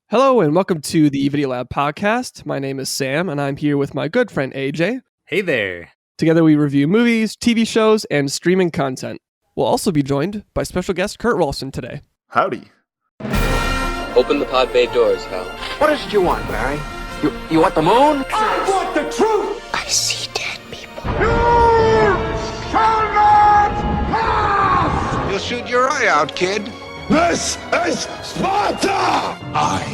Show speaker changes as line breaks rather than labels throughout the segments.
Hello and welcome to the Video Lab podcast. My name is Sam and I'm here with my good friend AJ.
Hey there.
Together we review movies, TV shows, and streaming content. We'll also be joined by special guest Kurt Rolston today.
Howdy.
Open the pod bay doors, Hal.
What is it you want, Barry? You want the moon?
I want the truth!
I see dead people.
You shall not pass!
You'll shoot your eye out, kid.
This is Sparta!
I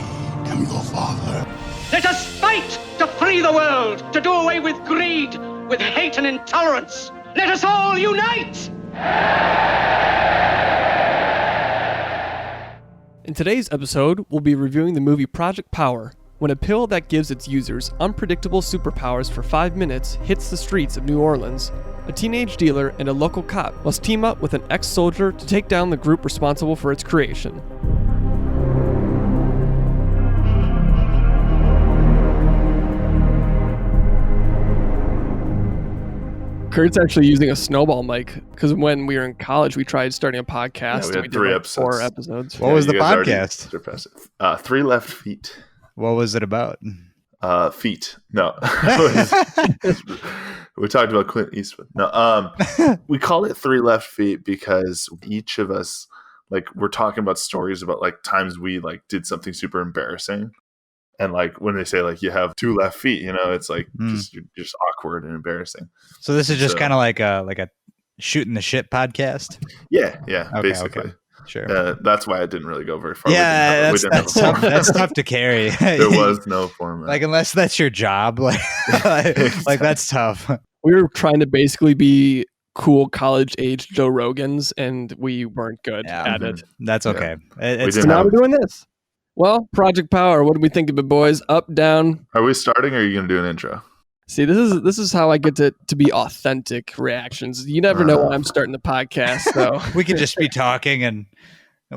am your father.
Let us fight to free the world, to do away with greed, with hate and intolerance. Let us all unite!
In today's episode, we'll be reviewing the movie Project Power, when a pill that gives its users unpredictable superpowers for 5 minutes hits the streets of New Orleans. A teenage dealer and a local cop must team up with an ex-soldier to take down the group responsible for its creation. Kurt's actually using a snowball mic because when we were in college, we tried starting a podcast.
Yeah, we had 3 episodes.
4 episodes.
What was the podcast?
3 Left Feet.
What was it about?
Feet. No. We talked about Clint Eastwood. No. We call it 3 Left Feet because each of us, we're talking about stories about times we did something super embarrassing. And when they say you have 2 left feet, it's you're just awkward and embarrassing.
So this is just kind of like a shooting the shit podcast.
Yeah,
okay,
basically.
Okay. Sure.
That's why it didn't really go very far.
Yeah, that's tough. That's tough to carry.
There was no format.
Unless that's your job, that's tough.
We were trying to basically be cool college-age Joe Rogans, and we weren't good at it.
That's okay.
Yeah. Now we're doing this. Well, Project Power, what do we think of it, boys? Up, down?
Are we starting or are you going to do an intro?
See, this is how I get to be authentic reactions. You never know when I'm starting the podcast. So
we could just be talking and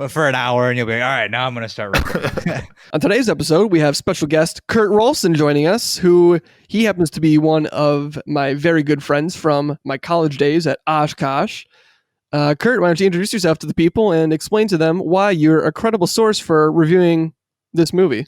for an hour and you'll be like, all right, now I'm going to start recording.
On today's episode, we have special guest Kurt Rolston joining us, who he happens to be one of my very good friends from my college days at Oshkosh. Kurt, why don't you introduce yourself to the people and explain to them why you're a credible source for reviewing this movie?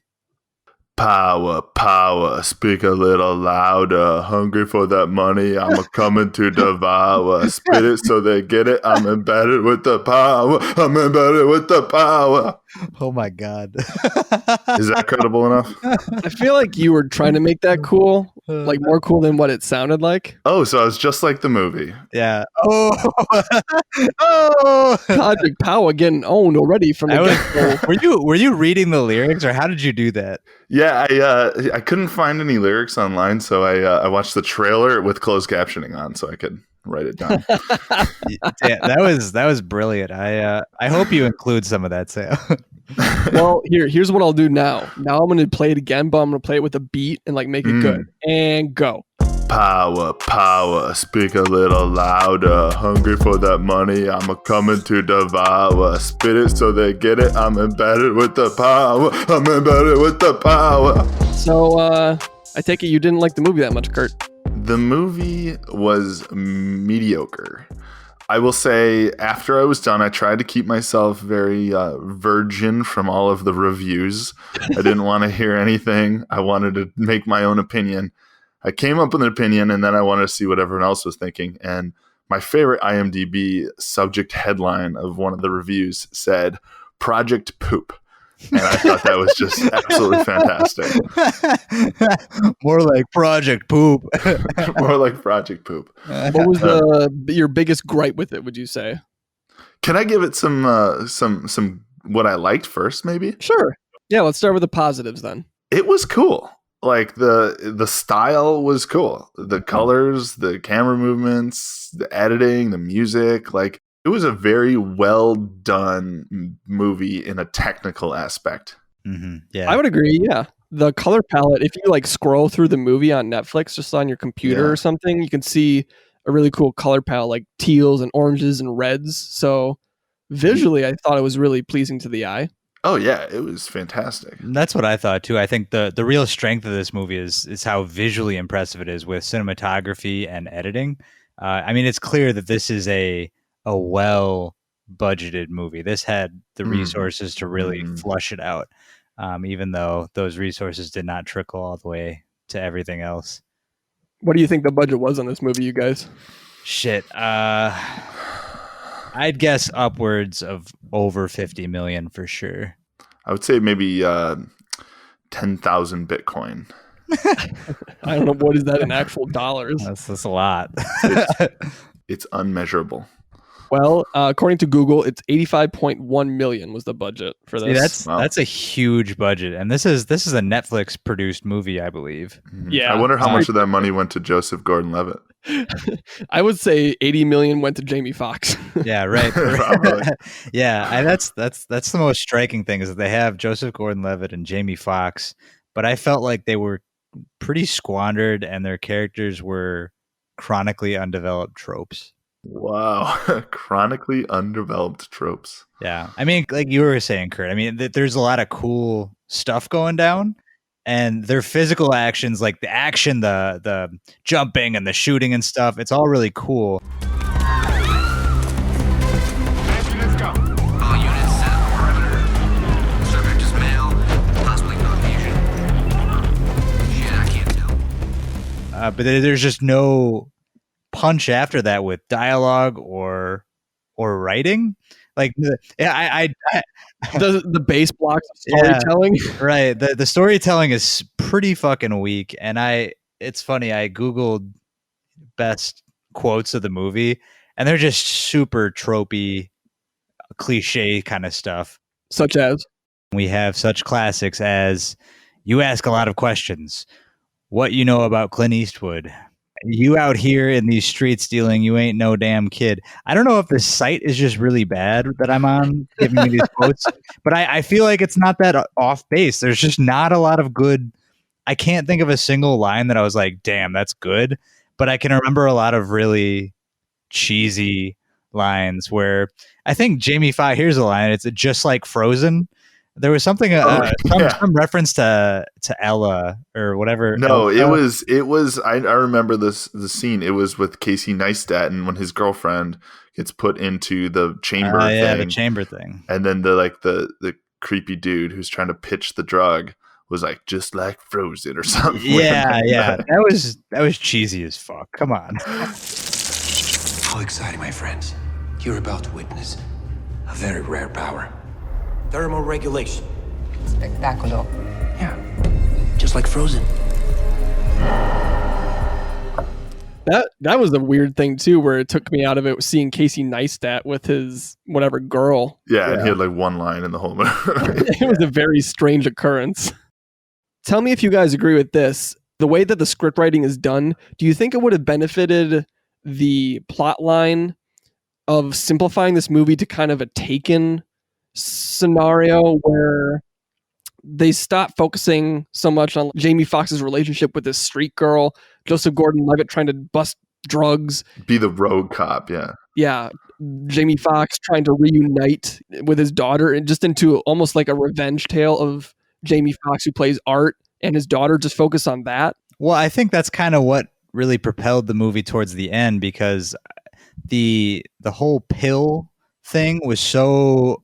Power, power, speak a little louder. Hungry for that money, I'm coming to devour. Spit it so they get it, I'm embedded with the power. I'm embedded with the power.
Oh my God.
Is that credible enough?
I feel like you were trying to make that cool, more cool than what it sounded like.
Oh, so I was just like the movie.
Yeah.
Oh. Project Power getting owned already from the get-go.
Were you reading the lyrics or how did you do that?
Yeah, I couldn't find any lyrics online, so I watched the trailer with closed captioning on, so I could write it down.
Yeah, that was brilliant. I hope you include some of that, Sam.
Well, here's what I'll do now. Now I'm going to play it again, but I'm going to play it with a beat and make it good. And go.
Power, power, speak a little louder. Hungry for that money, I'm coming to devour. Spit it so they get it, I'm embedded with the power. I'm embedded with the power.
So, I take it you didn't like the movie that much, Kurt.
The movie was mediocre. I will say, after I was done, I tried to keep myself very virgin from all of the reviews. I didn't want to hear anything. I wanted to make my own opinion. I came up with an opinion, and then I wanted to see what everyone else was thinking. And my favorite IMDb subject headline of one of the reviews said, Project Poop. And I thought that was just absolutely fantastic.
More like Project Poop.
More like Project Poop.
What was your biggest gripe with it, would you say?
Can I give it some what I liked first, maybe?
Sure. Yeah, let's start with the positives then.
It was cool. The style was cool. The colors, the camera movements, the editing, the music, it was a very well done movie in a technical aspect.
Mm-hmm. Yeah,
I would agree. Yeah, the color palette. If you scroll through the movie on Netflix, just on your computer or something, you can see a really cool color palette, like teals and oranges and reds. So visually, I thought it was really pleasing to the eye.
Oh yeah, it was fantastic.
That's what I thought too. I think the real strength of this movie is how visually impressive it is with cinematography and editing. I mean, it's clear that this is a well budgeted movie. This had the resources to really flush it out. even though those resources did not trickle all the way to everything else.
What do you think the budget was on this movie, you guys?
Shit. I'd guess upwards of over 50 million for sure.
I would say maybe 10,000 Bitcoin.
I don't know. What is that in actual dollars?
That's a lot.
It's unmeasurable.
Well, according to Google, it's 85.1 million was the budget for this.
See, that's a huge budget, and this is a Netflix produced movie, I believe.
Yeah,
I wonder how much of that money went to Joseph Gordon-Levitt.
I would say 80 million went to Jamie Foxx.
Yeah, right. Yeah, and that's the most striking thing is that they have Joseph Gordon-Levitt and Jamie Foxx, but I felt like they were pretty squandered, and their characters were chronically undeveloped tropes.
Wow. Chronically undeveloped tropes.
Yeah. I mean, like you were saying, Kurt, I mean, there's a lot of cool stuff going down, and their physical actions, like the action, the jumping and the shooting and stuff, it's all really cool.
Let's go.
All units set up perimeter. Subject is male, possibly Caucasian. Shit, I can't tell.
But there's just no punch after that with dialogue or writing. Like the
base blocks of storytelling.
Yeah, right. The storytelling is pretty fucking weak. And it's funny, I Googled best quotes of the movie, and they're just super tropey, cliche kind of stuff.
Such as?
We have such classics as, "You ask a lot of questions. What you know about Clint Eastwood? You out here in these streets stealing, you ain't no damn kid." I don't know if the site is just really bad that I'm on giving me these quotes, but I feel like it's not that off base. There's just not a lot of good. I can't think of a single line that I was like, damn, that's good. But I can remember a lot of really cheesy lines where I think Jamie Foxx, here's a line. It's just like Frozen. There was something, some reference to Ella or whatever.
No, it was. I remember the scene. It was with Casey Neistat, and when his girlfriend gets put into the chamber thing.
Yeah, the chamber thing.
And then the creepy dude who's trying to pitch the drug was like, just like Frozen or something.
Yeah, yeah. That was cheesy as fuck. Come on.
How exciting, my friends. You're about to witness a very rare power. Thermoregulation.
Spectacular.
Yeah. Just like Frozen.
That was a weird thing too, where it took me out of it, seeing Casey Neistat with his whatever girl.
Yeah, and he had like one line in the whole movie.
It was a very strange occurrence. Tell me if you guys agree with this. The way that the script writing is done, do you think it would have benefited the plot line of simplifying this movie to kind of a Taken scenario where they stop focusing so much on Jamie Foxx's relationship with this street girl, Joseph Gordon-Levitt trying to bust drugs,
be the rogue cop,
yeah, Jamie Foxx trying to reunite with his daughter, and just into almost like a revenge tale of Jamie Foxx, who plays Art, and his daughter, just focus on that.
Well, I think that's kind of what really propelled the movie towards the end, because the whole pill thing was so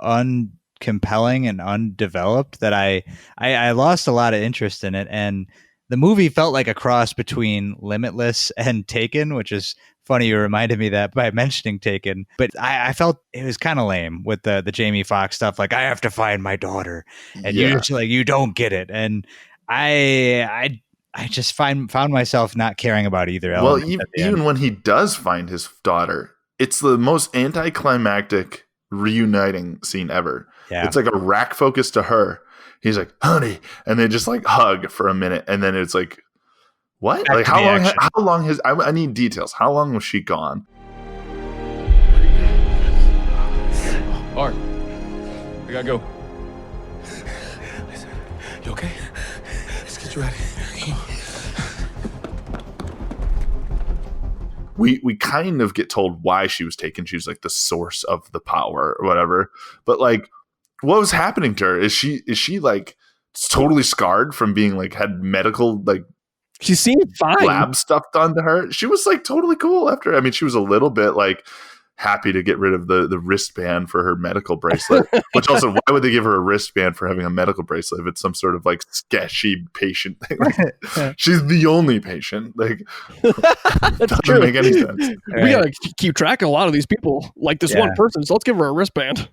uncompelling and undeveloped that I lost a lot of interest in it. And the movie felt like a cross between Limitless and Taken, which is funny. You reminded me that by mentioning Taken, but I felt it was kind of lame with the Jamie Foxx stuff. Like, I have to find my daughter, and you just like, you don't get it. And I just found myself not caring about either element.
Well, even when he does find his daughter, it's the most anticlimactic reuniting scene ever.
Yeah.
It's like a rack focus to her. He's like, honey, and they just like hug for a minute, and then it's like, what?
Back
like
to
how long has I need details. How long was she gone?
Art, I gotta go.
You okay? Let's get you out of here. Come on.
We kind of get told why she was taken. She was like the source of the power or whatever. But like, what was happening to her? Is she like totally scarred from being like had medical like
she seemed fine
lab stuff done to her? She was like totally cool after. I mean, she was a little bit like happy to get rid of the wristband for her medical bracelet. Which also, why would they give her a wristband for having a medical bracelet if it's some sort of like sketchy patient thing? Like, she's the only patient. Like, doesn't make any sense.
We gotta keep track of a lot of these people, like this one person. So let's give her a wristband.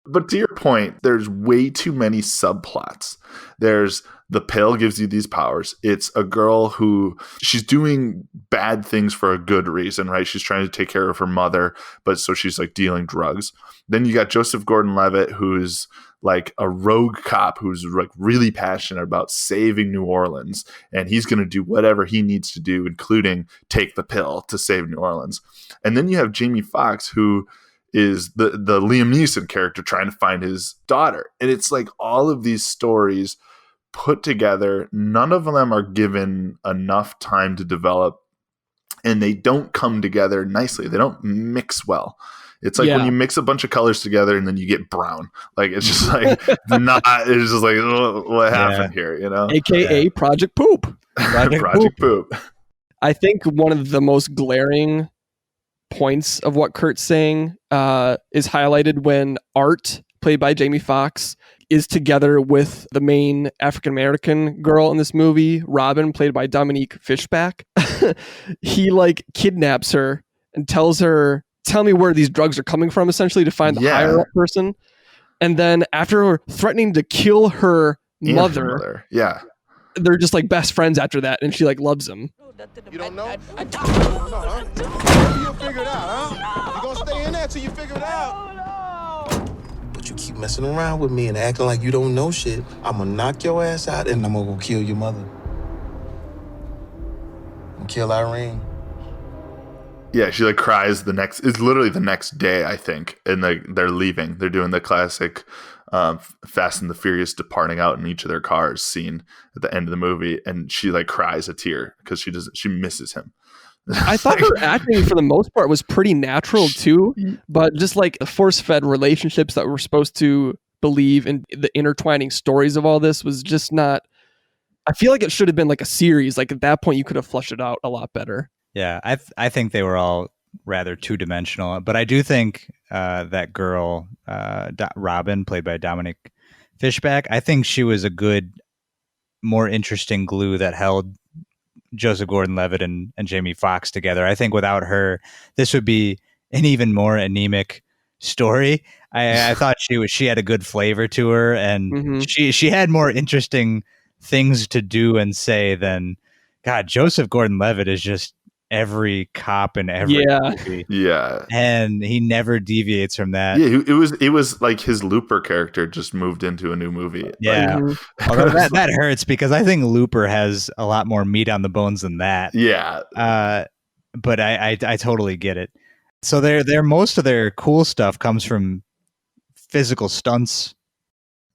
But to your point, there's way too many subplots. There's the pill gives you these powers. It's a girl who she's doing bad things for a good reason, right? She's trying to take care of her mother, but so she's like dealing drugs. Then you got Joseph Gordon-Levitt, who's like a rogue cop who's like really passionate about saving New Orleans, and he's going to do whatever he needs to do, including take the pill to save New Orleans. And then you have Jamie Foxx, who is the Liam Neeson character trying to find his daughter. And it's like all of these stories put together. None of them are given enough time to develop, and they don't come together nicely. They don't mix well. It's like when you mix a bunch of colors together and then you get brown. Like, it's just like, it's just like, oh, what happened here, you know?
AKA Project Poop.
Project Poop.
I think one of the most glaring points of what Kurt's saying is highlighted when Art, played by Jamie Foxx, is together with the main African-American girl in this movie, Robin, played by Dominique Fishback. He like kidnaps her and tells her, tell me where these drugs are coming from, essentially, to find the higher up person. And then after threatening to kill her mother, they're just like best friends after that, and she like loves him.
You don't know? Huh? Maybe you'll figure it out, huh? You gonna stay in there till you figure it out.
But you keep messing around with me and acting like you don't know shit, I'm gonna knock your ass out and I'm gonna go kill your mother. And kill Irene.
Yeah, she like cries it's literally the next day, I think, and they're leaving. They're doing the classic Fast and the Furious departing out in each of their cars scene at the end of the movie, and she like cries a tear because she misses him.
I thought her acting for the most part was pretty natural too, but just like the force-fed relationships that we're supposed to believe in, the intertwining stories of all this was just not. I feel like it should have been like a series. Like at that point, you could have flushed it out a lot better.
Yeah, I think they were all rather two-dimensional, but I do think that girl, Robin, played by Dominique Fishback, I think she was a good, more interesting glue that held Joseph Gordon-Levitt and Jamie Foxx together. I think without her, this would be an even more anemic story. I thought she had a good flavor to her, and she had more interesting things to do and say than, God, Joseph Gordon-Levitt is just every cop in every movie.
Yeah.
And he never deviates from that.
Yeah, it was like his Looper character just moved into a new movie.
Yeah. Although that hurts because I think Looper has a lot more meat on the bones than that.
Yeah.
But I totally get it. So their most of their cool stuff comes from physical stunts.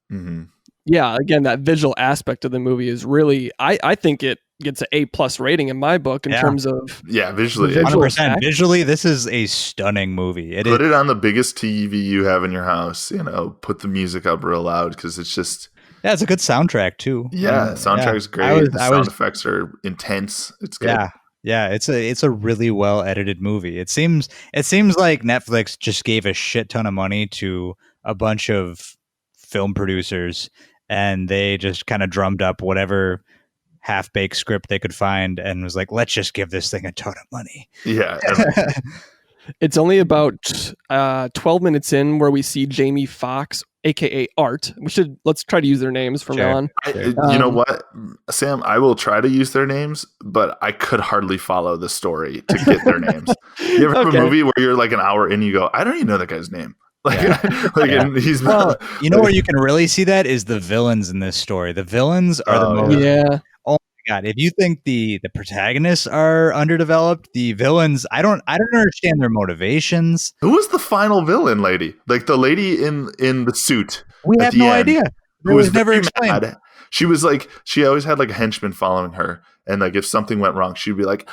Mm-hmm.
Yeah, again, that visual aspect of the movie is really, I think it gets an A+ rating in my book in terms of
visually.
100%. Visually, this is a stunning movie.
Put it on the biggest TV you have in your house. Put the music up real loud because it's just.
Yeah, it's a good soundtrack too.
Yeah, soundtrack's great. The sound effects are intense. It's good.
Yeah, it's a really well edited movie. It seems like Netflix just gave a shit ton of money to a bunch of film producers, and they just kind of drummed up whatever half-baked script they could find and was like, let's just give this thing a ton of money.
Yeah.
It's only about 12 minutes in where we see Jamie Foxx, aka Art. Let's try to use their names from now on.
You know what, Sam? I will try to use their names, but I could hardly follow the story to get their names. You ever have a movie where you're like an hour in, you go, I don't even know that guy's name. And he's
you know where you can really see that is the villains in this story. The villains are the most.
Yeah.
Oh my God! If you think the protagonists are underdeveloped, the villains, I don't understand their motivations.
Who was the final villain lady? Like the lady in the suit.
We have no idea. It was never explained.
Mad. She was like, she always had like a henchman following her, and like if something went wrong, she'd be like,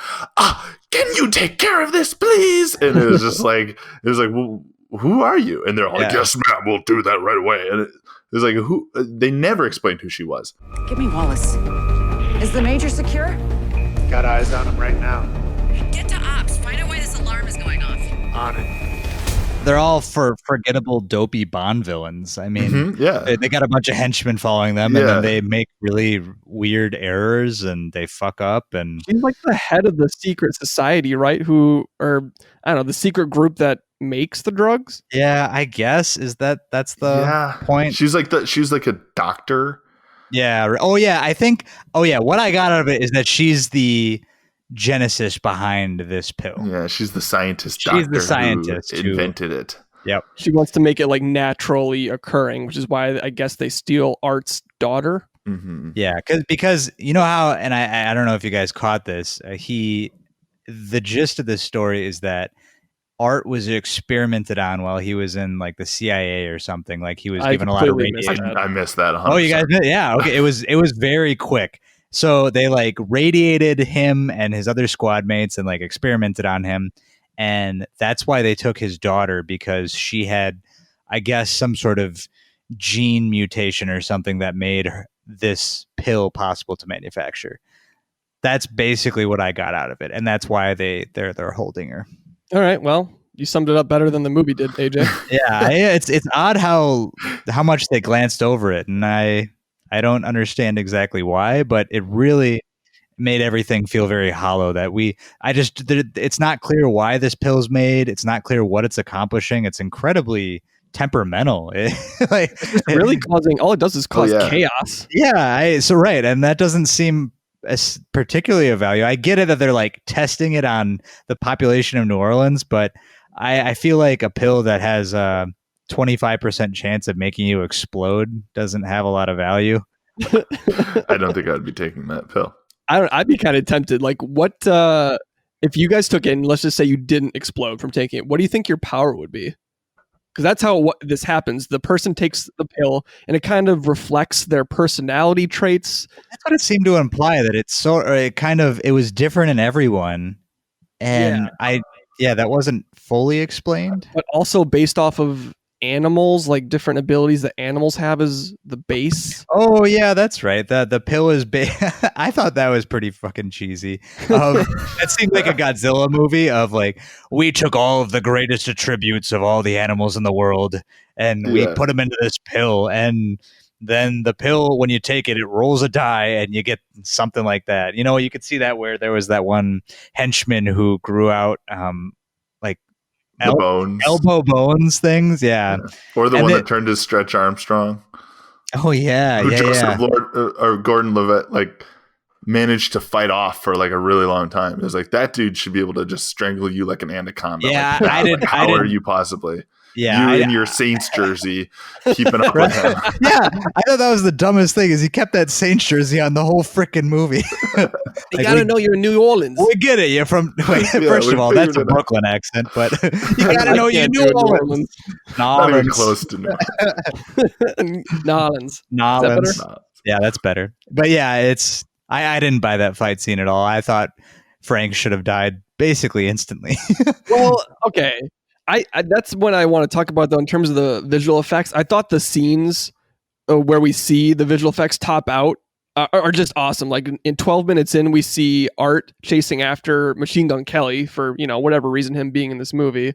can you take care of this, please? And it was just like, well, who are you? And they're all like, yes, ma'am, we'll do that right away. And it was like, who? They never explained who she was.
Give me Wallace. Is the major secure?
Got eyes on him right now.
Get to ops. Find out why this alarm is going off.
On it.
they're all forgettable, dopey Bond villains. I mean,
yeah,
they got a bunch of henchmen following them, and then they make really weird errors, and they fuck up. And
she's like the head of the secret society, right? Or I don't know, the secret group that makes the drugs.
Yeah, I guess that's the point.
She's like a doctor.
Yeah. Oh yeah. I think. Oh yeah. What I got out of it is that she's the genesis behind this pill.
Yeah, she's the scientist.
She's the scientist
who invented it.
Yep.
She wants to make it like naturally occurring, which is why I guess they steal Art's daughter.
Mm-hmm.
Yeah, because you know how, and I don't know if you guys caught this. The gist of this story is that Art was experimented on while he was in like the CIA or something. Like he was given a lot of radiation.
I missed that. 100%.
Oh, you guys? Yeah. Okay. It was very quick. So they like radiated him and his other squad mates and like experimented on him. And that's why they took his daughter, because she had, I guess, some sort of gene mutation or something that made this pill possible to manufacture. That's basically what I got out of it. And that's why they're holding her.
All right. Well, you summed it up better than the movie did, AJ.
Yeah, it's odd how much they glanced over it, and I don't understand exactly why, but it really made everything feel very hollow. It's not clear why this pill's made. It's not clear what it's accomplishing. It's incredibly temperamental.
It's really causing. All it does is cause chaos.
Yeah. Right, and that doesn't seem as particularly of value. I get it that they're like testing it on the population of New Orleans, but I feel like a pill that has a 25% chance of making you explode doesn't have a lot of value.
I don't think I'd be taking that pill.
I'd be kind of tempted. Like, what if you guys took it and let's just say you didn't explode from taking it? What do you think your power would be? Because that's how this happens. The person takes the pill and it kind of reflects their personality traits.
That's what it seemed to imply, that it was different in everyone. And that wasn't fully explained.
But also based off of animals, like different abilities that animals have as the base.
Oh yeah, that's right. The pill is I thought that was pretty fucking cheesy. That seemed like a Godzilla movie of like, we took all of the greatest attributes of all the animals in the world and we put them into this pill, and then the pill, when you take it, it rolls a die and you get something like that. You know, you could see that where there was that one henchman who grew out elbow bones things, yeah.
Or the one that turned to Stretch Armstrong.
Oh yeah,
or Gordon-Levitt like managed to fight off for like a really long time. It was like, that dude should be able to just strangle you like an anaconda.
Yeah,
like, how are you possibly? Yeah, you in your Saints jersey, keeping up with him.
Yeah, I thought that was the dumbest thing. Is he kept that Saints jersey on the whole freaking movie?
You gotta know you're in New Orleans.
We get it. You're from. First of all, that's a Brooklyn accent, but you gotta know you're New Orleans.
Not even close to
New Orleans.
Yeah, that's better. But yeah, I didn't buy that fight scene at all. I thought Frank should have died basically instantly.
Well, okay. I that's what I want to talk about, though, in terms of the visual effects. I thought the scenes where we see the visual effects top out are just awesome. Like in 12 minutes in, we see Art chasing after Machine Gun Kelly for, whatever reason, him being in this movie.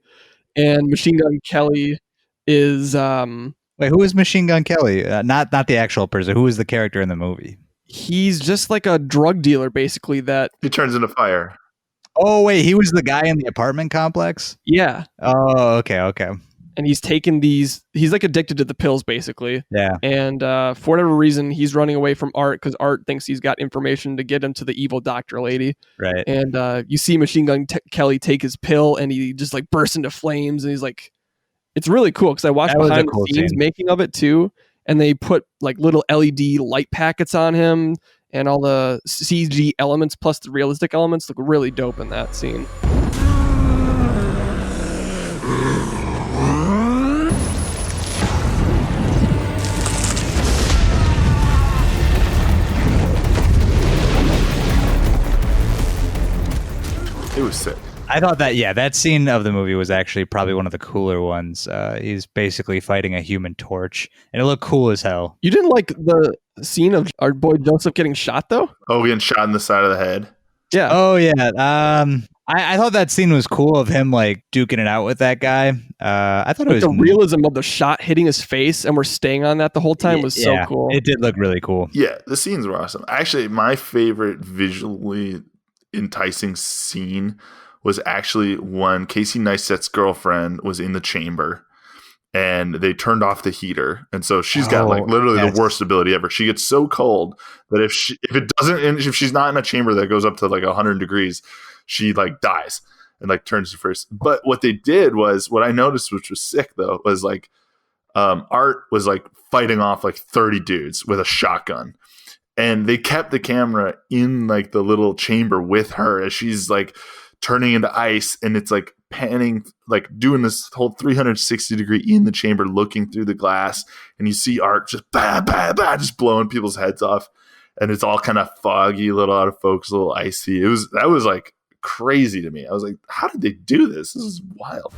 And Machine Gun Kelly is...
Wait, who is Machine Gun Kelly? Not the actual person. Who is the character in the movie?
He's just like a drug dealer, basically, that...
He turns into fire.
Oh, wait, he was the guy in the apartment complex?
Yeah.
Oh, okay.
And he's taken he's like addicted to the pills, basically.
Yeah.
And for whatever reason, he's running away from Art because Art thinks he's got information to get him to the evil doctor lady.
Right.
And you see Machine Gun Kelly take his pill and he just like bursts into flames. And he's like, it's really cool because I watched behind the scenes making of it too. And they put like little LED light packets on him. And all the CG elements plus the realistic elements look really dope in that scene.
It was sick.
I thought that scene of the movie was actually probably one of the cooler ones. He's basically fighting a Human Torch, and it looked cool as hell.
You didn't like the scene of our boy Joseph getting shot, though?
Oh, getting shot in the side of the head.
Yeah.
Oh, yeah. I thought that scene was cool of him like duking it out with that guy. I thought it was
the realism of the shot hitting his face, and we're staying on that the whole time was so cool.
It did look really cool.
Yeah, the scenes were awesome. Actually, my favorite visually enticing scene was actually when Casey Neistat's girlfriend was in the chamber and they turned off the heater. And so she's got like literally the worst ability ever. She gets so cold that if she's not in a chamber that goes up to like 100 degrees, she like dies and like turns to first. But what they did was, what I noticed, which was sick though, was like Art was like fighting off like 30 dudes with a shotgun. And they kept the camera in like the little chamber with her as she's like turning into ice, and it's like panning, like doing this whole 360 degree in the chamber, looking through the glass, and you see Art just just blowing people's heads off, and it's all kind of foggy, a little out of focus, a little icy. That was like crazy to me. I was like, how did they do this? This is wild.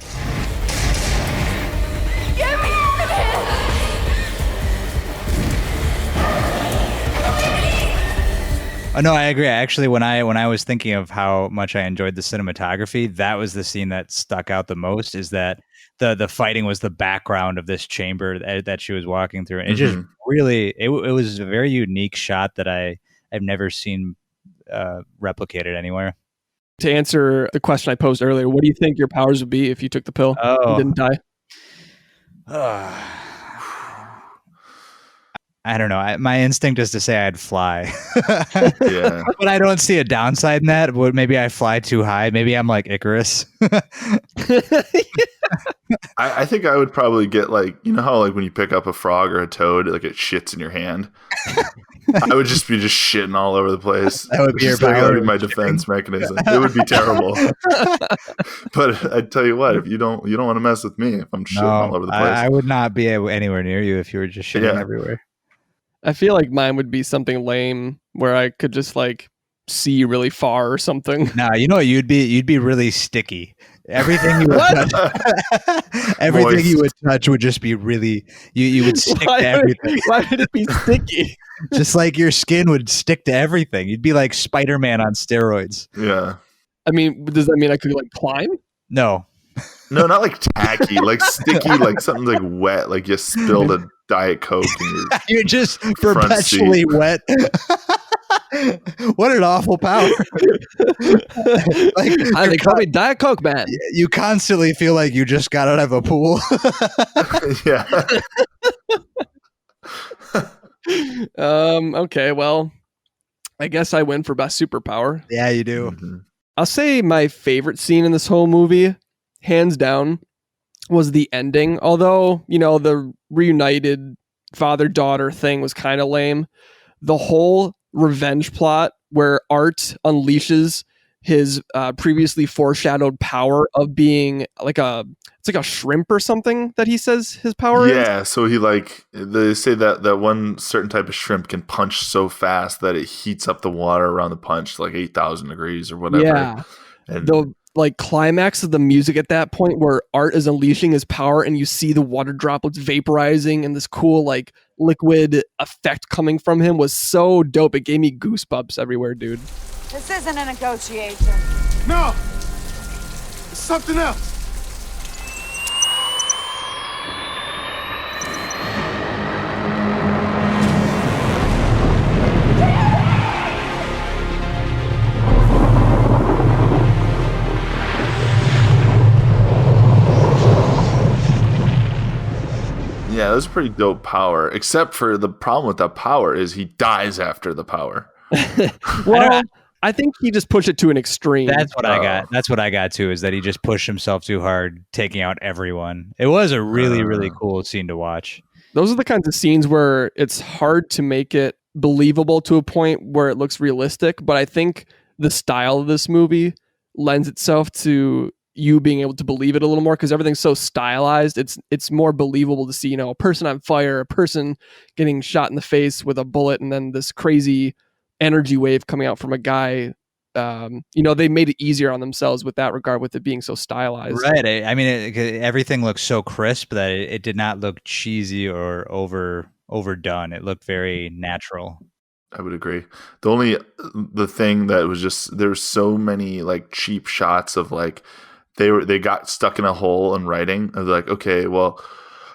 Get me out of here!
Oh, no, I agree. Actually, when I was thinking of how much I enjoyed the cinematography, that was the scene that stuck out the most. Is that the fighting was the background of this chamber that she was walking through, and it just really it was a very unique shot that I've never seen replicated anywhere.
To answer the question I posed earlier, what do you think your powers would be if you took the pill and didn't die?
I don't know. My instinct is to say I'd fly.
Yeah.
But I don't see a downside in that. But maybe I fly too high. Maybe I'm like Icarus.
I think I would probably get like, you know how like when you pick up a frog or a toad, like it shits in your hand? I would just be shitting all over the place.
That would be
that would be my defense mechanism. It would be terrible. But I tell you what, if you don't want to mess with me if I'm shitting all over the place.
I would not be anywhere near you if you were just shitting everywhere.
I feel like mine would be something lame where I could just like see really far or something.
Nah, you know what you'd be? You'd be really sticky. Everything you would touch, you would touch would just be really you would stick to everything.
Why would it be sticky?
Just like your skin would stick to everything. You'd be like Spider-Man on steroids.
Yeah.
I mean, does that mean I could like climb?
No.
No, not like tacky, like sticky, like something like wet, like you spilled a Diet Coke and
you're just perpetually wet. What an awful power.
They call me Diet Coke Man.
You constantly feel like you just got out of a pool.
Yeah.
Okay, well, I guess I win for best superpower.
Yeah, you do.
Mm-hmm.
I'll say my favorite scene in this whole movie, hands down, was the ending. Although, you know, the reunited father-daughter thing was kind of lame. The whole revenge plot where Art unleashes his previously foreshadowed power of being like it's like a shrimp or something that he says his power is.
Yeah, so he they say that one certain type of shrimp can punch so fast that it heats up the water around the punch to like 8,000 degrees or whatever.
Yeah.
And
the climax of the music at that point where Art is unleashing his power and you see the water droplets vaporizing and this cool like liquid effect coming from him was so dope. It gave me goosebumps everywhere, dude.
This isn't a negotiation.
No! It's something else.
yeah, that's a pretty dope power. Except for the problem with that power is he dies after the power.
Well, I think he just pushed it to an extreme.
That's what I got. That's what I got too, is that he just pushed himself too hard, taking out everyone. It was a really, really cool scene to watch.
Those are the kinds of scenes where it's hard to make it believable to a point where it looks realistic. But I think the style of this movie lends itself to you being able to believe it a little more because everything's so stylized. It's more believable to see, you know, a person on fire, a person getting shot in the face with a bullet, and then this crazy energy wave coming out from a guy. You know, they made it easier on themselves with that regard, with it being so stylized.
Right. I mean, everything looks so crisp that it did not look cheesy or overdone. It looked very natural.
I would agree. The thing that was just, there's so many like cheap shots of like they got stuck in a hole in writing of like, okay, well,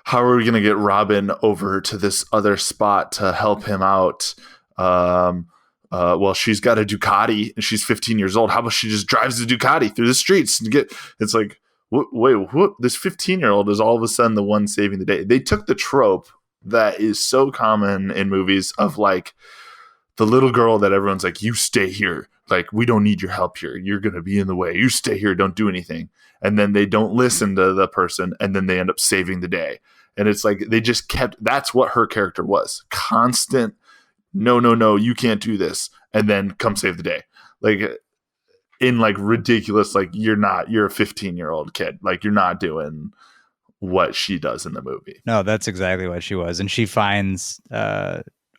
how are we going to get Robin over to this other spot to help him out? Well, she's got a Ducati and she's 15 years old. How about she just drives the Ducati through the streets and it's like, wait, what? This 15-year-old is all of a sudden the one saving the day. They took the trope that is so common in movies of like the little girl that everyone's like, you stay here. Like, we don't need your help here. You're going to be in the way. You stay here. Don't do anything. And then they don't listen to the person. And then they end up saving the day. And it's like, they just that's what her character was. Constant, no, you can't do this. And then come save the day. Like, in like ridiculous, like you're a 15-year-old kid. Like, you're not doing what she does in the movie.
No, that's exactly what she was. And she finds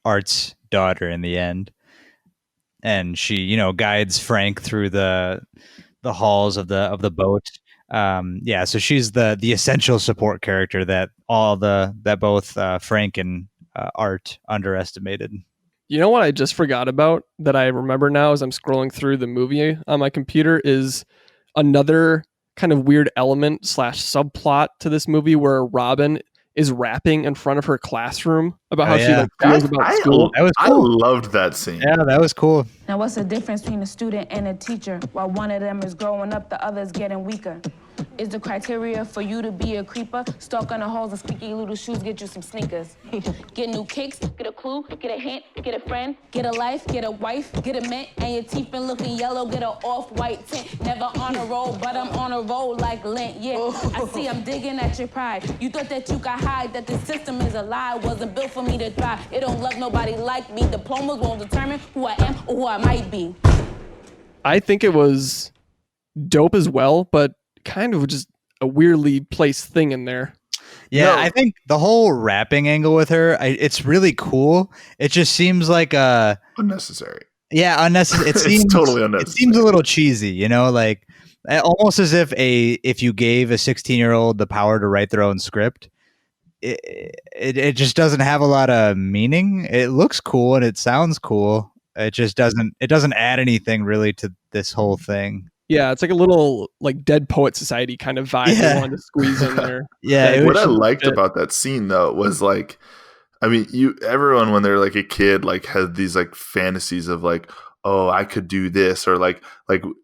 Art's daughter in the end. And she, guides Frank through the halls of the boat. So she's the essential support character that both Frank and Art underestimated.
You know what I just forgot about that I remember now as I'm scrolling through the movie on my computer is another kind of weird element / subplot to this movie where Robin is rapping in front of her classroom about how she feels about school.
That was cool.
I loved that scene.
Yeah, that was cool.
Now, what's the difference between a student and a teacher? While one of them is growing up, the other's getting weaker. Is the criteria for you to be a creeper? Stalk on the halls of squeaky little shoes, get you some sneakers. Get new kicks, get a clue, get a hint, get a friend, get a life, get a wife, get a mint, and your teeth been looking yellow, get a off-white tint. Never on a roll, but I'm on a roll like lint, yeah. I see I'm digging at your pride. You thought that you could hide, that the system is a lie, wasn't built for me to thrive. It don't love nobody like me. Diplomas won't determine who I am or who I might be.
I think it was dope as well, but kind of just a weirdly placed thing in there.
Yeah, I think the whole rapping angle with her, it's really cool. It just seems like
unnecessary.
Yeah, unnecessary. It seems
totally unnecessary.
It seems a little cheesy, like almost as if you gave a 16-year-old the power to write their own script. It just doesn't have a lot of meaning. It looks cool and it sounds cool. It just doesn't add anything really to this whole thing.
Yeah, it's like a little like Dead Poet Society kind of vibe they wanted to squeeze in there.
Yeah,
what I liked about that scene though was like, I mean, everyone when they're like a kid like had these like fantasies of like, oh, I could do this, or like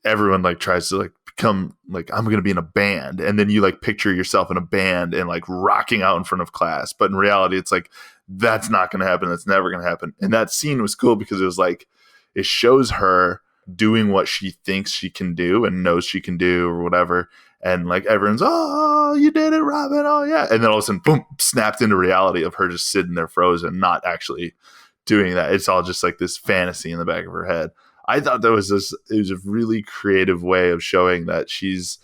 everyone like tries to like become like, I'm gonna be in a band, and then you like picture yourself in a band and like rocking out in front of class, but in reality it's like that's not gonna happen, that's never gonna happen. And that scene was cool because it was like it shows her doing what she thinks she can do and knows she can do or whatever, and like everyone's, oh, you did it, Robin, oh yeah, and then all of a sudden boom, snapped into reality of her just sitting there frozen, not actually doing that. It's all just like this fantasy in the back of her head. I thought it was a really creative way of showing that she's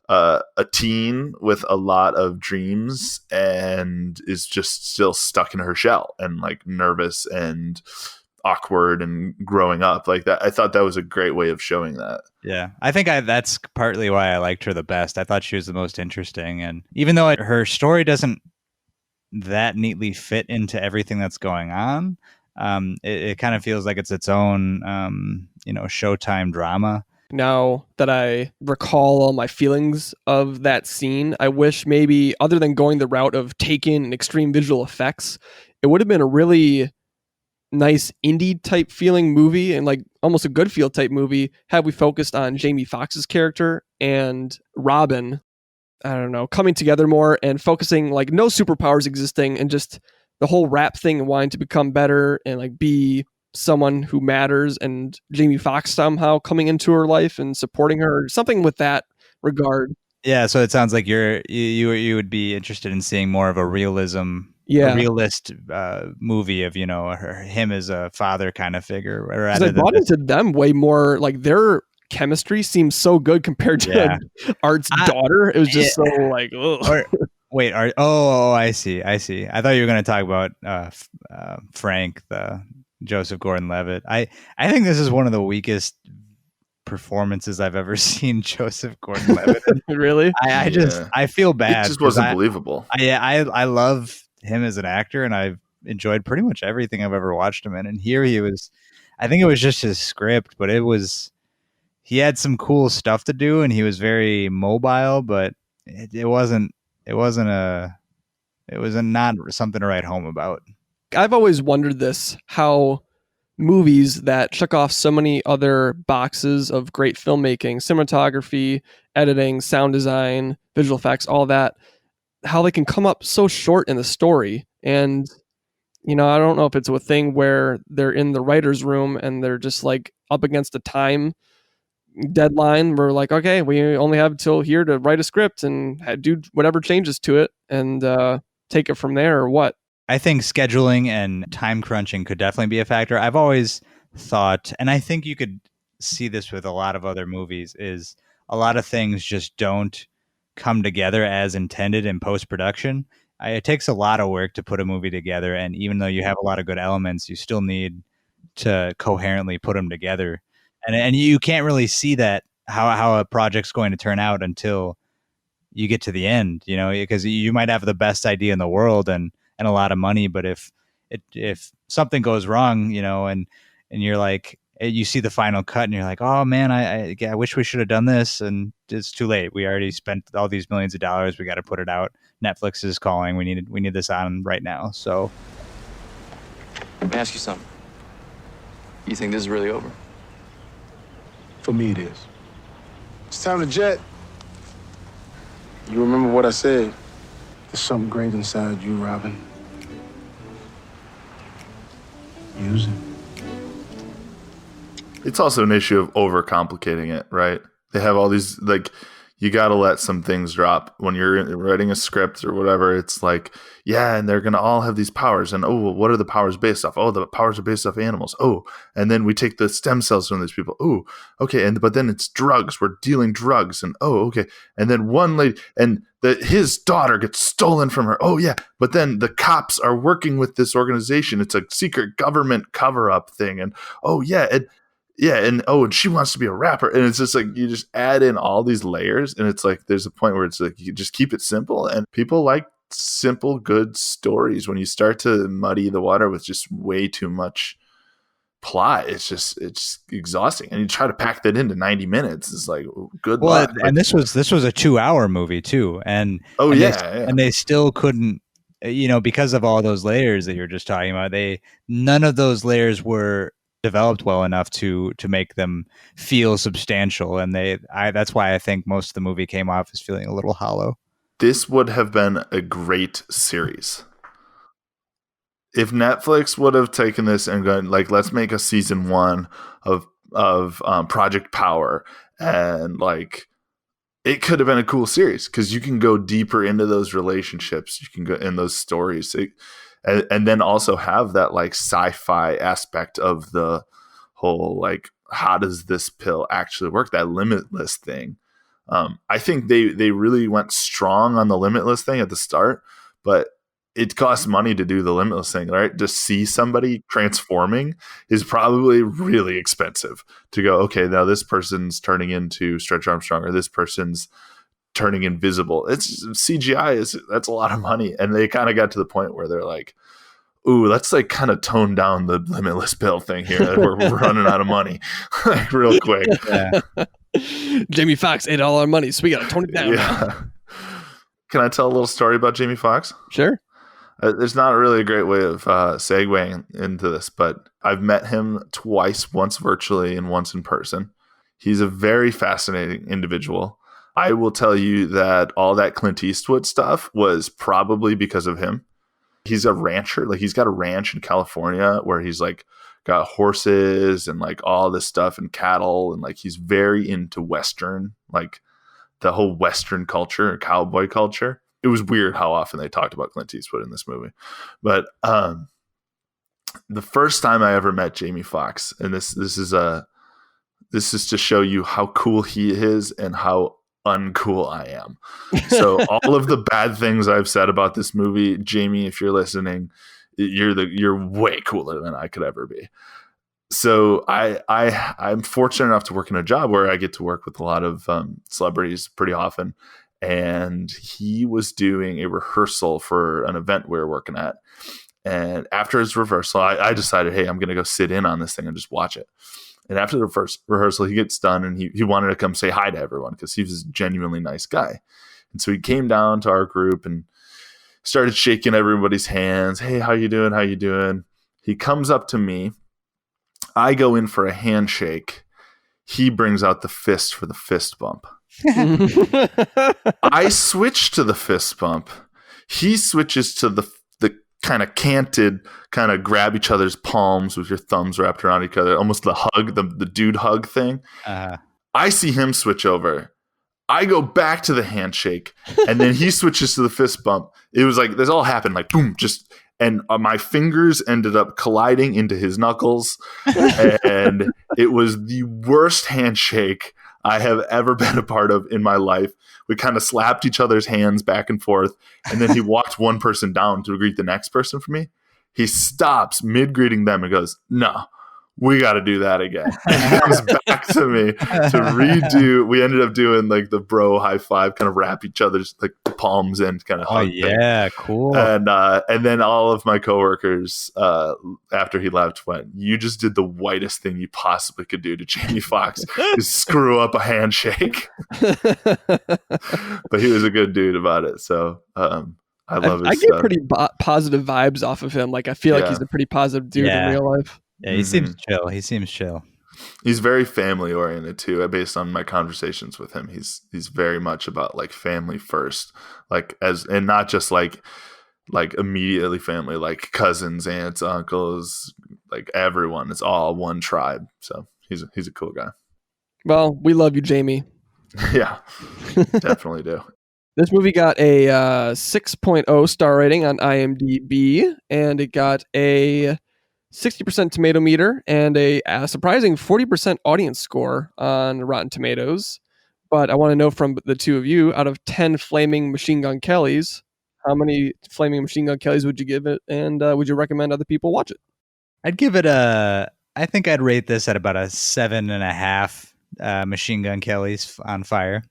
a teen with a lot of dreams and is just still stuck in her shell and like nervous and awkward and growing up like that. I thought that was a great way of showing that.
Yeah, I think that's partly why I liked her the best. I thought she was the most interesting, and even though her story doesn't that neatly fit into everything that's going on, it kind of feels like it's its own Showtime drama.
Now that I recall all my feelings of that scene, I wish maybe other than going the route of Taken and extreme visual effects, it would have been a really nice indie type feeling movie and like almost a good feel type movie had we focused on Jamie Foxx's character and Robin, I don't know, coming together more and focusing like no superpowers existing and just the whole rap thing and wanting to become better and like be someone who matters, and Jamie Foxx somehow coming into her life and supporting her, something with that regard.
Yeah, so it sounds like you would be interested in seeing more of a realist movie of him as a father kind of figure.
I bought into them way more. Like their chemistry seems so good compared to Art's daughter. It was just so like,
wait, I see. I thought you were going to talk about Frank, the Joseph Gordon-Levitt. I think this is one of the weakest performances I've ever seen Joseph Gordon-Levitt.
Really?
I feel bad.
It just wasn't believable.
I love him as an actor, and I've enjoyed pretty much everything I've ever watched him in. And here he was, I think it was just his script, but he had some cool stuff to do, and he was very mobile, but it wasn't not something to write home about.
I've always wondered this, how movies that check off so many other boxes of great filmmaking, cinematography, editing, sound design, visual effects, all that, how they can come up so short in the story. And, I don't know if it's a thing where they're in the writer's room and they're just like up against a time deadline. We're like, okay, we only have till here to write a script and do whatever changes to it and take it from there, or what.
I think scheduling and time crunching could definitely be a factor. I've always thought, and I think you could see this with a lot of other movies, is a lot of things just don't come together as intended in post-production. It takes a lot of work to put a movie together, and even though you have a lot of good elements, you still need to coherently put them together. And you can't really see that how a project's going to turn out until you get to the end, because you might have the best idea in the world and a lot of money, but if something goes wrong, and you're like, you see the final cut and you're like, oh man, I wish we should have done this, and it's too late. We already spent all these millions of dollars. We got to put it out. Netflix is calling. We need this on right now. So
Let me ask you something. You think this is really over?
For me, it is. It's time to jet. You remember what I said? There's something great inside you, Robin. Use it.
It's also an issue of overcomplicating it, right? They have all these, like, you got to let some things drop when you're writing a script or whatever. It's like, yeah, and they're going to all have these powers. And, oh, well, what are the powers based off? Oh, the powers are based off animals. Oh, and then we take the stem cells from these people. Oh, okay. But then it's drugs. We're dealing drugs. And, oh, okay. And then one lady, and his daughter gets stolen from her. Oh, yeah. But then the cops are working with this organization. It's a secret government cover-up thing. And, oh, yeah. And she wants to be a rapper. And it's just like, you just add in all these layers, and it's like, there's a point where it's like, you just keep it simple, and people like simple, good stories. When you start to muddy the water with just way too much plot, it's exhausting. And you try to pack that into 90 minutes. It's like, good luck.
And this was a 2-hour movie too. And they still couldn't, because of all those layers that you're just talking about, none of those layers were developed well enough to make them feel substantial, and that's why I think most of the movie came off as feeling a little hollow.
This would have been a great series if Netflix would have taken this and gone, like, let's make a season 1 of Project Power, and like, it could have been a cool series because you can go deeper into those relationships, you can go in those stories. And then also have that like sci-fi aspect of the whole, like, how does this pill actually work? That limitless thing. I think they really went strong on the limitless thing at the start, but it costs money to do the limitless thing, right? To see somebody transforming is probably really expensive to go, okay, now this person's turning into Stretch Armstrong, or this person's turning invisible. It's CGI that's a lot of money. And they kind of got to the point where they're like, ooh, let's like kind of tone down the limitless pill thing here. We're running out of money like real quick.
Yeah.
Jamie Foxx ate all our money, so we got to tone it down.
Yeah. Can I tell a little story about Jamie Foxx?
Sure.
There's not really a great way of segueing into this, but I've met him twice, once virtually and once in person. He's a very fascinating individual. I will tell you that all that Clint Eastwood stuff was probably because of him. He's a rancher. Like, he's got a ranch in California where he's like got horses and like all this stuff and cattle. And like, he's very into Western, like the whole Western culture, cowboy culture. It was weird how often they talked about Clint Eastwood in this movie. But the first time I ever met Jamie Foxx, and this is to show you how cool he is and how uncool I am. So all of the bad things I've said about this movie, Jamie, if you're listening, you're way cooler than I could ever be. So I'm fortunate enough to work in a job where I get to work with a lot of celebrities pretty often. And he was doing a rehearsal for an event we were working at. And after his rehearsal, I decided, hey, I'm going to go sit in on this thing and just watch it. And after the first rehearsal, he gets done and he wanted to come say hi to everyone because he was a genuinely nice guy. And so he came down to our group and started shaking everybody's hands. Hey, how you doing? How you doing? He comes up to me. I go in for a handshake. He brings out the fist for the fist bump. I switch to the fist bump. He switches to the kind of canted, kind of grab each other's palms with your thumbs wrapped around each other, almost the hug, the dude hug thing. I see him switch over. I go back to the handshake, and then he switches to the fist bump. It was like this all happened like boom, just and my fingers ended up colliding into his knuckles, and it was the worst handshake I have ever been a part of in my life. We kind of slapped each other's hands back and forth, and then he walked one person down to greet the next person for me. He stops mid-greeting them and goes, "No, we got to do that again." And he comes back to me to redo. We ended up doing like the bro high five, kind of wrap each other's like palms in, kind of hug
thing. Cool.
And then all of my coworkers, after he left, went, "You just did the whitest thing you possibly could do to Jamie Foxx, is screw up a handshake." But he was a good dude about it, so I love his
I
stuff.
get pretty positive vibes off of him. Like I feel like he's a pretty positive dude in real life.
Yeah, he seems chill. He seems chill.
He's very family oriented too. Based on my conversations with him, he's very much about like family first, like and not just like immediately family, like cousins, aunts, uncles, like everyone. It's all one tribe. So he's a cool guy.
Well, we love you, Jamie.
Yeah, definitely do.
This movie got a 6.0 star rating on IMDb, and it got a 60% tomato meter and a surprising 40% audience score on Rotten Tomatoes. But I want to know from the two of you, out of 10 Flaming Machine Gun Kellys, how many Flaming Machine Gun Kellys would you give it? And would you recommend other people watch it?
I'd give it I think I'd rate this at about a 7.5 Machine Gun Kellys on Fire.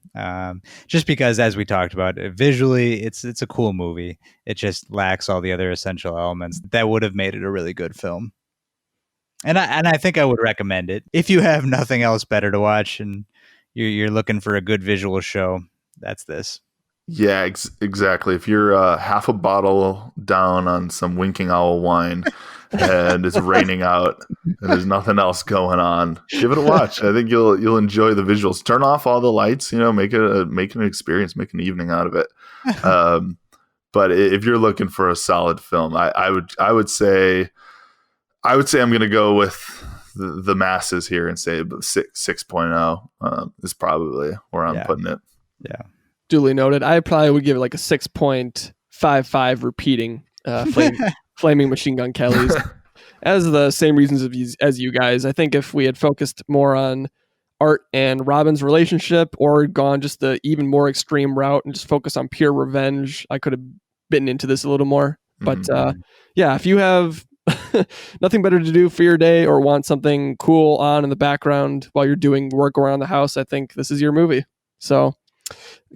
Just because, as we talked about, visually it's a cool movie. It just lacks all the other essential elements that would have made it a really good film. And I think I would recommend it if you have nothing else better to watch and you're looking for a good visual show. That's this.
Yeah, exactly. If you're half a bottle down on some Winking Owl wine and it's raining out and there's nothing else going on, give it a watch. I think you'll enjoy the visuals. Turn off all the lights, make it an experience, make an evening out of it. But if you're looking for a solid film, I would say I'm going to go with the masses here and say 6.0 is probably where I'm putting it.
Yeah.
Duly noted. I probably would give it like a 6.55 repeating Flaming Machine Gun Kellys. As the same reasons as you guys. I think if we had focused more on Art and Robin's relationship or gone just the even more extreme route and just focus on pure revenge, I could have bitten into this a little more. But if you have nothing better to do for your day or want something cool on in the background while you're doing work around the house, I think this is your movie. So,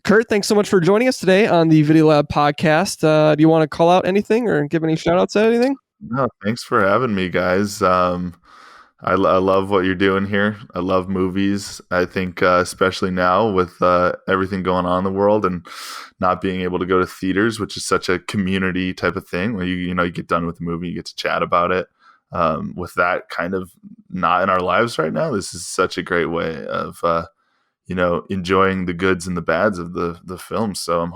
Kurt, thanks so much for joining us today on the Video Lab podcast. Do you want to call out anything or give any shout outs to anything?
No, thanks for having me, guys. I love what you're doing here. I love movies. I think especially now with everything going on in the world and not being able to go to theaters, which is such a community type of thing where you get done with the movie, you get to chat about it. With that kind of not in our lives right now, this is such a great way of enjoying the goods and the bads of the film. So I'm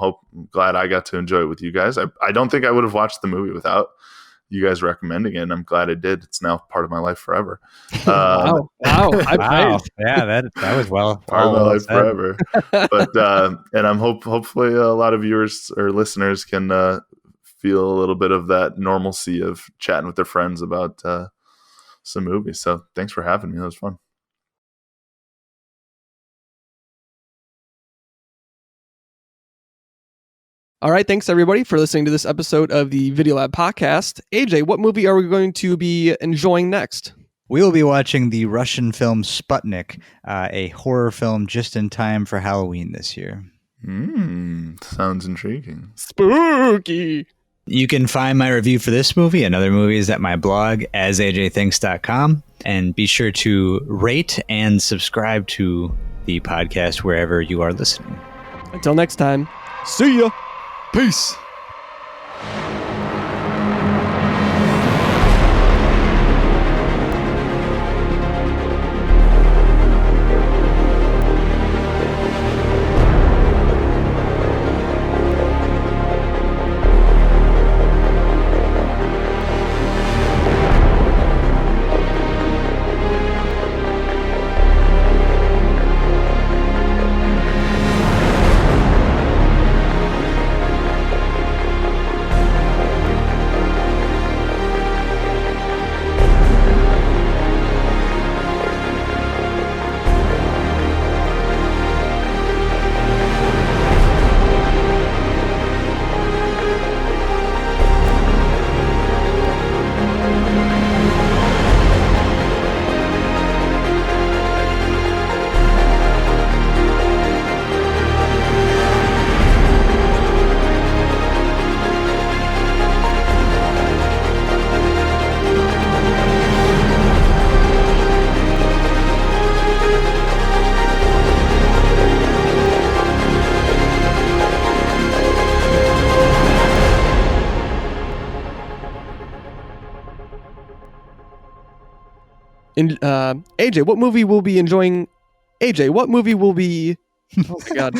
glad I got to enjoy it with you guys. I don't think I would have watched the movie without you guys recommending it, and I'm glad I did. It's now part of my life forever.
Wow.
Wow. Yeah, that was
part of my life forever. But and I'm hopefully a lot of viewers or listeners can feel a little bit of that normalcy of chatting with their friends about some movies. So thanks for having me. That was fun.
All right, thanks everybody for listening to this episode of the Video Lab podcast. AJ, what movie are we going to be enjoying next?
We will be watching the Russian film Sputnik, a horror film just in time for Halloween this year.
Sounds intriguing.
Spooky.
You can find my review for this movie and other movies at my blog, asajthinks.com. And be sure to rate and subscribe to the podcast wherever you are listening.
Until next time, see ya. Peace. AJ, what movie will be enjoying? AJ, what movie will be? Oh my God!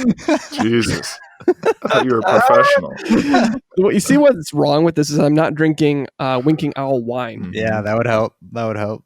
Jesus, I thought you were a professional.
Well, you see what's wrong with this is I'm not drinking Winking Owl wine.
Yeah, that would help. That would help.